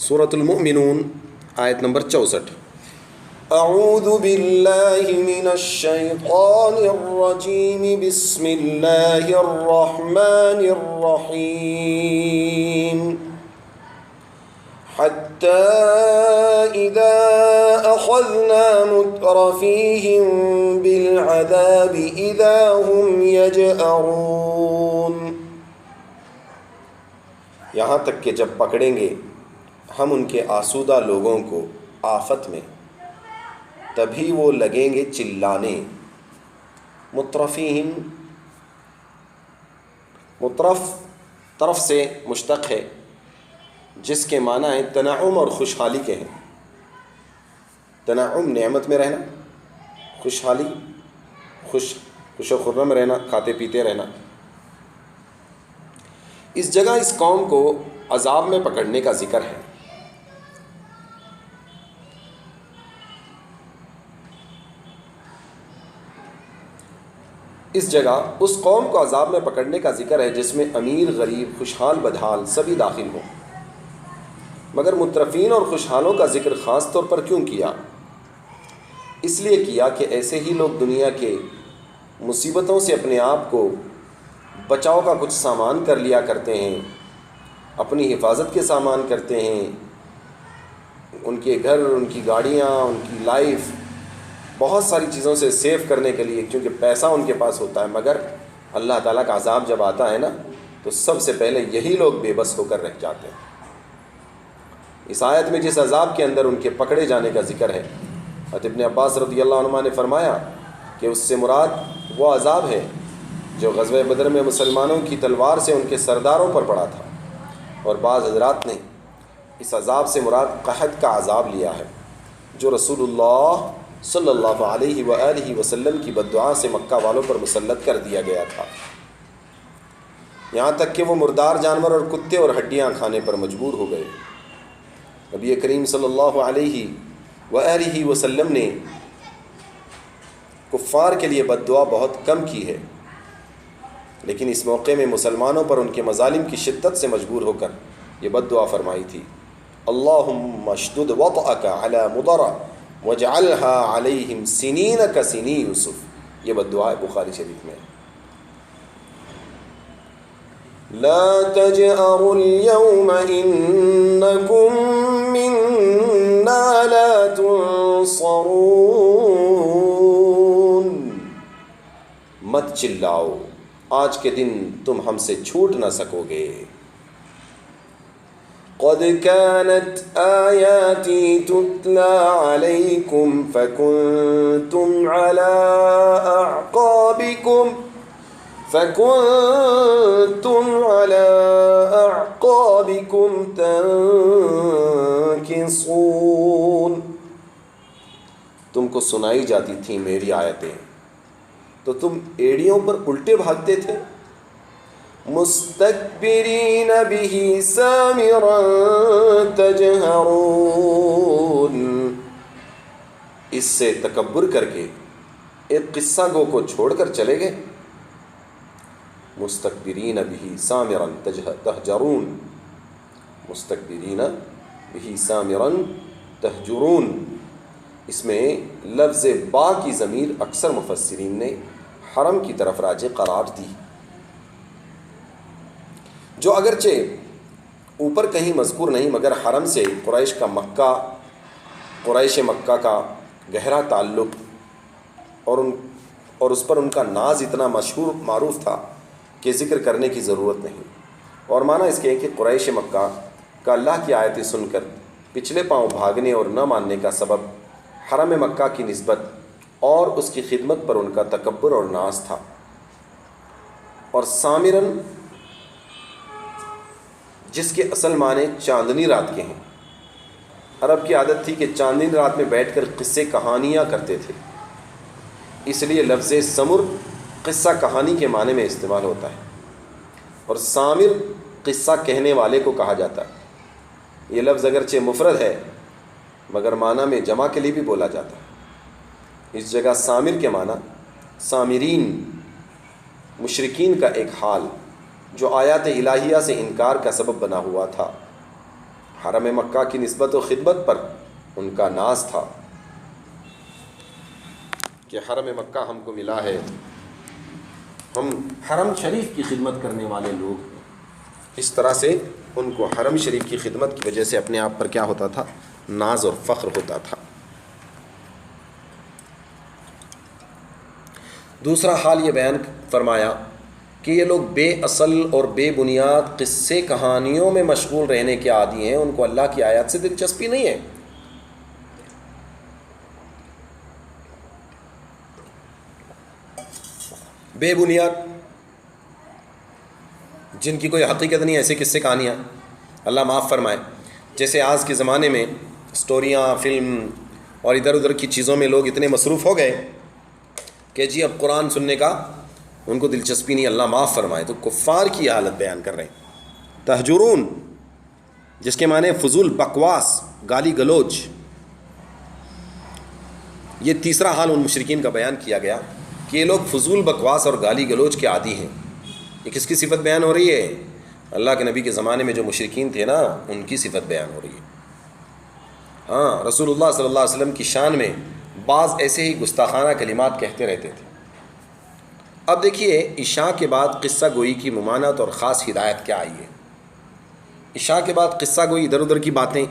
سورۃ المؤمنون آیت نمبر 64۔ اعوذ باللہ من الشیطان الرجیم بسم اللہ الرحمن الرحیم حتی اذا اخذنا مترفیہم بالعذاب اذا هم یجأرون، یہاں تک کہ جب پکڑیں گے ہم ان کے آسودہ لوگوں کو آفت میں، تبھی وہ لگیں گے چلانے۔ مترفیہم، مترف طرف سے مشتق ہے، جس کے معنی ہیں تنعم اور خوشحالی کے ہیں۔ تنعم نعمت میں رہنا، خوشحالی خوش و خرم رہنا، کھاتے پیتے رہنا۔ اس جگہ اس قوم کو عذاب میں پکڑنے کا ذکر ہے۔ اس جگہ اس قوم کو عذاب میں پکڑنے کا ذکر ہے جس میں امیر غریب خوشحال بدحال سبھی داخل ہوں، مگر مترفین اور خوشحالوں کا ذکر خاص طور پر کیوں کیا؟ اس لیے کیا کہ ایسے ہی لوگ دنیا کے مصیبتوں سے اپنے آپ کو بچاؤ کا کچھ سامان کر لیا کرتے ہیں، اپنی حفاظت کے سامان کرتے ہیں، ان کے گھر، ان کی گاڑیاں، ان کی لائف، بہت ساری چیزوں سے سیو کرنے کے لیے، کیونکہ پیسہ ان کے پاس ہوتا ہے۔ مگر اللہ تعالیٰ کا عذاب جب آتا ہے نا تو سب سے پہلے یہی لوگ بے بس ہو کر رہ جاتے ہیں۔ اس آیت میں جس عذاب کے اندر ان کے پکڑے جانے کا ذکر ہے، حضرت ابن عباس رضی اللہ عنہ نے فرمایا کہ اس سے مراد وہ عذاب ہے جو غزوہ بدر میں مسلمانوں کی تلوار سے ان کے سرداروں پر پڑا تھا، اور بعض حضرات نے اس عذاب سے مراد قحط کا عذاب لیا ہے جو رسول اللہ صلی اللہ علیہ وآلہ وسلم کی بددعا سے مکہ والوں پر مسلط کر دیا گیا تھا، یہاں تک کہ وہ مردار جانور اور کتے اور ہڈیاں کھانے پر مجبور ہو گئے۔ نبی کریم صلی اللہ علیہ وآلہ وسلم نے کفار کے لیے بددعا بہت کم کی ہے، لیکن اس موقع میں مسلمانوں پر ان کے مظالم کی شدت سے مجبور ہو کر یہ بددعا فرمائی تھی، اللہم اشدد وطأک علی مضر وجعلها علیہم سنین کسنی یوسف۔ یہ بددعا ہے، بخاری شریف میں۔ لا تجأروا اليوم انکم منا لا تنصرون، مت چلاؤ، آج کے دن تم ہم سے چھوٹ نہ سکو گے۔ قد كانت آياتي تتلى عليكم فكنتم على أعقابكم تنكصون، تم کو سنائی جاتی تھیں میری آیتیں تو تم ایڑیوں پر الٹے بھاگتے تھے۔ مستكبرين به سامرا تجهرون، اس سے تکبر کر کے ایک قصہ گو کو چھوڑ کر چلے گئے۔ مستکبرین بہ سامرا تہجرون، مستکبرین بہ سامرا تہجرون، اس میں لفظ با کی ضمیر اکثر مفسرین نے حرم کی طرف راجع قرار دی، جو اگرچہ اوپر کہیں مذکور نہیں، مگر حرم سے قریش مکہ کا گہرا تعلق اور اس پر ان کا ناز اتنا مشہور معروف تھا کہ ذکر کرنے کی ضرورت نہیں۔ اور معنی اس کے ہے کہ قریش مکہ کا اللہ کی آیتیں سن کر پچھلے پاؤں بھاگنے اور نہ ماننے کا سبب حرم مکہ کی نسبت اور اس کی خدمت پر ان کا تکبر اور ناز تھا۔ اور سامرن، جس کے اصل معنی چاندنی رات کے ہیں، عرب کی عادت تھی کہ چاندنی رات میں بیٹھ کر قصے کہانیاں کرتے تھے، اس لیے لفظ سمر قصہ کہانی کے معنی میں استعمال ہوتا ہے، اور سامر قصہ کہنے والے کو کہا جاتا ہے۔ یہ لفظ اگرچہ مفرد ہے مگر معنی میں جمع کے لیے بھی بولا جاتا ہے۔ اس جگہ سامر کے معنی سامرین، مشرکین کا ایک حال جو آیات الہیہ سے انکار کا سبب بنا ہوا تھا۔ حرم مکہ کی نسبت و خدمت پر ان کا ناز تھا کہ حرم مکہ ہم کو ملا ہے، ہم حرم شریف کی خدمت کرنے والے لوگ ہیں۔ اس طرح سے ان کو حرم شریف کی خدمت کی وجہ سے اپنے آپ پر کیا ہوتا تھا؟ ناز اور فخر ہوتا تھا۔ دوسرا حال یہ بیان فرمایا کہ یہ لوگ بے اصل اور بے بنیاد قصے کہانیوں میں مشغول رہنے کے عادی ہیں، ان کو اللہ کی آیات سے دلچسپی نہیں ہے۔ بے بنیاد، جن کی کوئی حقیقت نہیں، ایسے قصے کہانیاں اللہ معاف فرمائے۔ جیسے آج کے زمانے میں سٹوریاں، فلم اور ادھر ادھر کی چیزوں میں لوگ اتنے مصروف ہو گئے کہ جی اب قرآن سننے کا ان کو دلچسپی نہیں، اللہ معاف فرمائے۔ تو کفار کی یہ حالت بیان کر رہے ہیں۔ تہجرون، جس کے معنی فضول بکواس، گالی گلوچ، یہ تیسرا حال ان مشرکین کا بیان کیا گیا کہ یہ لوگ فضول بکواس اور گالی گلوچ کے عادی ہیں۔ یہ کس کی صفت بیان ہو رہی ہے؟ اللہ کے نبی کے زمانے میں جو مشرکین تھے نا، ان کی صفت بیان ہو رہی ہے۔ ہاں، رسول اللہ صلی اللہ علیہ وسلم کی شان میں بعض ایسے ہی گستاخانہ کلمات کہتے رہتے تھے۔ اب دیکھیے عشاء کے بعد قصہ گوئی کی ممانعت اور خاص ہدایت کیا آئی ہے۔ عشاء کے بعد قصہ گوئی، ادھر ادھر کی باتیں،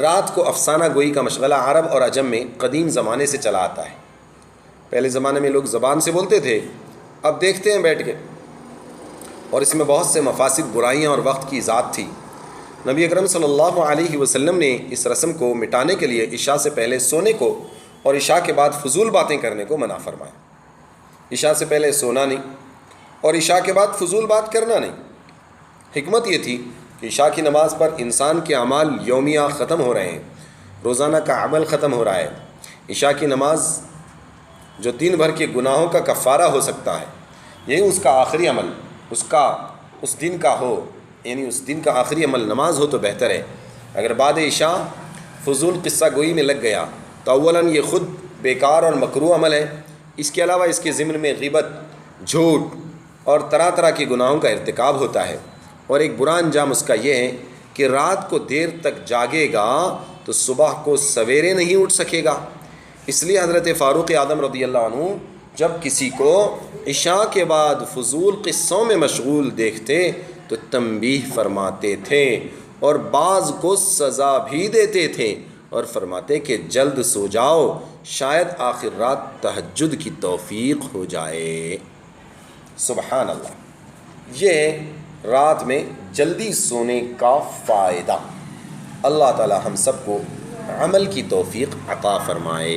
رات کو افسانہ گوئی کا مشغلہ عرب اور عجم میں قدیم زمانے سے چلا آتا ہے۔ پہلے زمانے میں لوگ زبان سے بولتے تھے، اب دیکھتے ہیں بیٹھ کے، اور اس میں بہت سے مفاسد، برائیاں اور وقت کی ذات تھی۔ نبی اکرم صلی اللہ علیہ وسلم نے اس رسم کو مٹانے کے لیے عشاء سے پہلے سونے کو اور عشاء کے بعد فضول باتیں کرنے کو منع فرمایا۔ عشاء سے پہلے سونا نہیں اور عشاء کے بعد فضول بات کرنا نہیں۔ حکمت یہ تھی کہ عشاء کی نماز پر انسان کے اعمال یومیہ ختم ہو رہے ہیں، روزانہ کا عمل ختم ہو رہا ہے۔ عشاء کی نماز جو دن بھر کے گناہوں کا کفارہ ہو سکتا ہے، یہی اس کا آخری عمل اس دن کا ہو، یعنی اس دن کا آخری عمل نماز ہو تو بہتر ہے۔ اگر بعد عشاء فضول قصہ گوئی میں لگ گیا تو اولاً یہ خود بیکار اور مکروہ عمل ہے، اس کے علاوہ اس کے ضمن میں غیبت، جھوٹ اور طرح طرح کے گناہوں کا ارتکاب ہوتا ہے، اور ایک برا انجام اس کا یہ ہے کہ رات کو دیر تک جاگے گا تو صبح کو سویرے نہیں اٹھ سکے گا۔ اس لیے حضرت فاروق اعظم رضی اللہ عنہ جب کسی کو عشاء کے بعد فضول قصوں میں مشغول دیکھتے تو تنبیہ فرماتے تھے اور بعض کو سزا بھی دیتے تھے اور فرماتے کہ جلد سو جاؤ، شاید آخر رات تہجد کی توفیق ہو جائے۔ سبحان اللہ، یہ رات میں جلدی سونے کا فائدہ۔ اللہ تعالی ہم سب کو عمل کی توفیق عطا فرمائے۔